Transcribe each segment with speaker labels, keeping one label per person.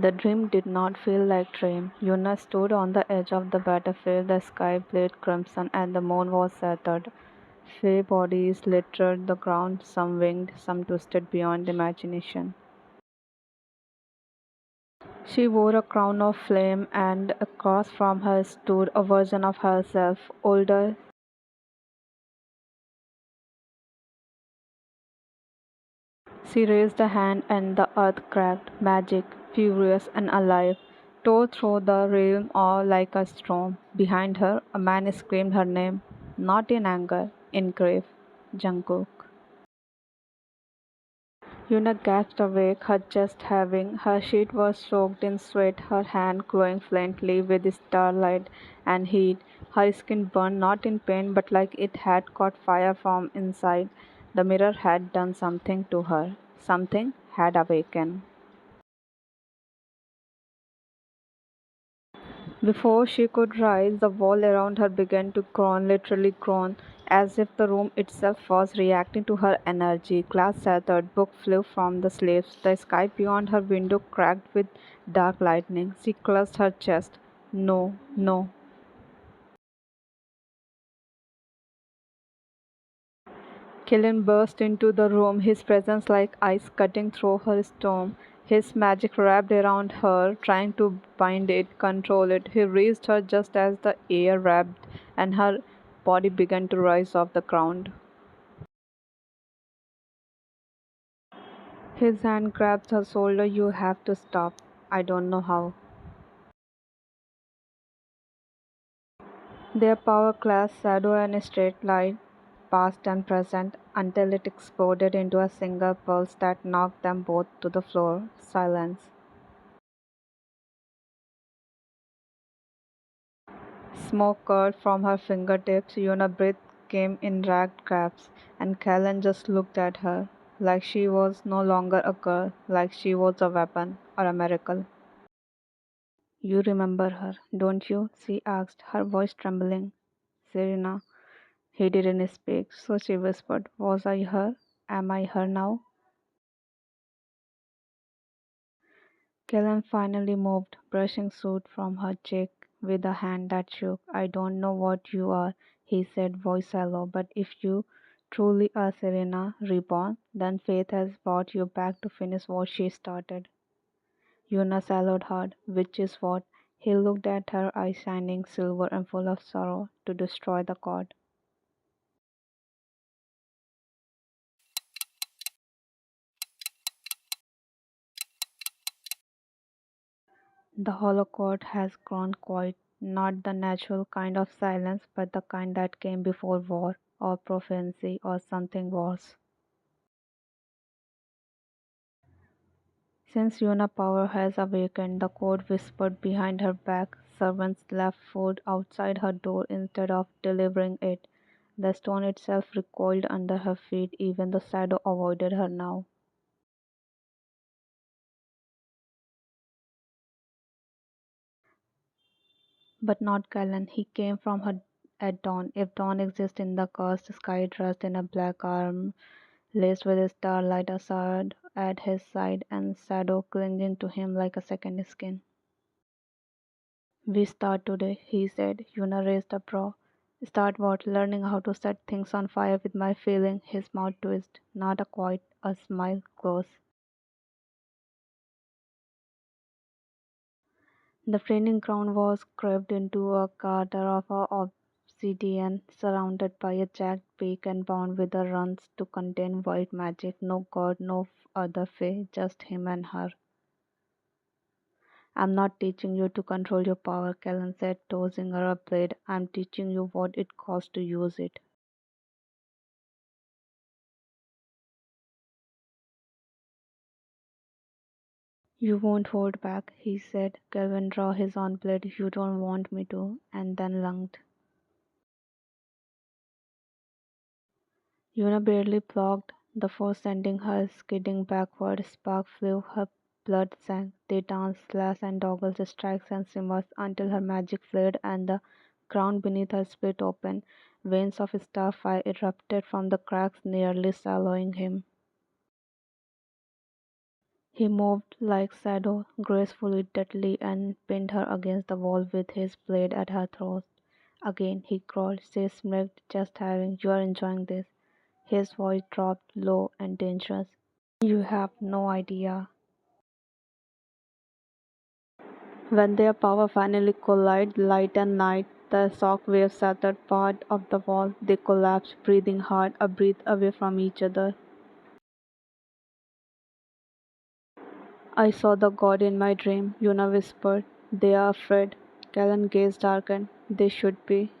Speaker 1: The dream did not feel like dream. Yuna stood on the edge of the battlefield, the sky blazed crimson and the moon was shattered. Fey bodies littered the ground, some winged, some twisted beyond imagination. She wore a crown of flame, and across from her stood a version of herself, older. She raised a hand and the earth cracked, magic, furious and alive, tore through the realm all like a storm. Behind her, a man screamed her name, not in anger, in grief. Jungkook. Yuna gasped awake, her chest heaving. Her sheet was soaked in sweat, her hand glowing faintly with starlight and heat. Her skin burned not in pain but like it had caught fire from inside. The mirror had done something to her. Something had awakened. Before she could rise, the wall around her began to groan, literally groan, as if the room itself was reacting to her energy. Glass shattered, book flew from the slaves. The sky beyond her window cracked with dark lightning. She clutched her chest. No, no. Killen burst into the room, his presence like ice cutting through her storm. His magic wrapped around her, trying to bind it, control it. He reached her just as the air wrapped and her body began to rise off the ground. His hand grabbed her shoulder. You have to stop. I don't know how. Their power clashed shadow and straight light, past and present, until it exploded into a single pulse that knocked them both to the floor. Silence. Smoke curled from her fingertips. Yuna's breath came in ragged gasps, and Callan just looked at her, like she was no longer a girl, like she was a weapon or a miracle. You remember her, don't you? She asked, her voice trembling. Serena. He didn't speak, so she whispered, was I her? Am I her now? Kellen finally moved, brushing soot from her cheek with a hand that shook. I don't know what you are, he said, voice hollow, but if you truly are Serena, reborn, then Faith has brought you back to finish what she started. Yuna swallowed hard, which is what? He looked at her, eyes shining silver and full of sorrow, to destroy the god. The holocaust has grown quiet, not the natural kind of silence, but the kind that came before war, or prophecy, or something worse. Since Yuna power has awakened, the code whispered behind her back. Servants left food outside her door instead of delivering it. The stone itself recoiled under her feet, even the shadow avoided her now. But not Callan. He came from her at dawn. If dawn exists in the cursed sky dressed in a black arm, laced with starlight, a sword at his side, and shadow clinging to him like a second skin. We start today, he said. Yuna raised a brow. Start what? Learning how to set things on fire with my feeling. His mouth twisted. Not a quiet, a smile close. The training ground was carved into a crater of obsidian, surrounded by a jagged peak and bound with the runs to contain white magic. No god, no other fae, just him and her. I'm not teaching you to control your power, Kellen said, tossing her a blade. I'm teaching you what it costs to use it. You won't hold back, he said. Kelvin drew his own blade. You don't want me to, and then lunged. Yuna barely blocked the force, sending her skidding backward. Spark flew, her blood sank. They danced, slashed, and dodged strikes and shimmers until her magic flared and the ground beneath her split open. Veins of starfire erupted from the cracks, nearly swallowing him. He moved like shadow, gracefully, deadly, and pinned her against the wall with his blade at her throat. Again he crawled. She smirked, just having. You are enjoying this. His voice dropped low and dangerous. You have no idea. When their power finally collided, light and night, the shock wave shattered part of the wall. They collapsed, breathing hard, a breath away from each other. I saw the god in my dream, Yuna whispered. They are afraid. Callan gaze darkened. They should be.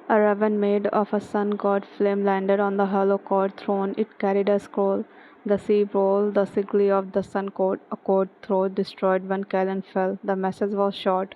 Speaker 1: A raven made of a sun god flame landed on the hollow cord throne. It carried a scroll. The sea rolled, the sigil of the sun god, a cord throat destroyed when Callan fell. The message was short.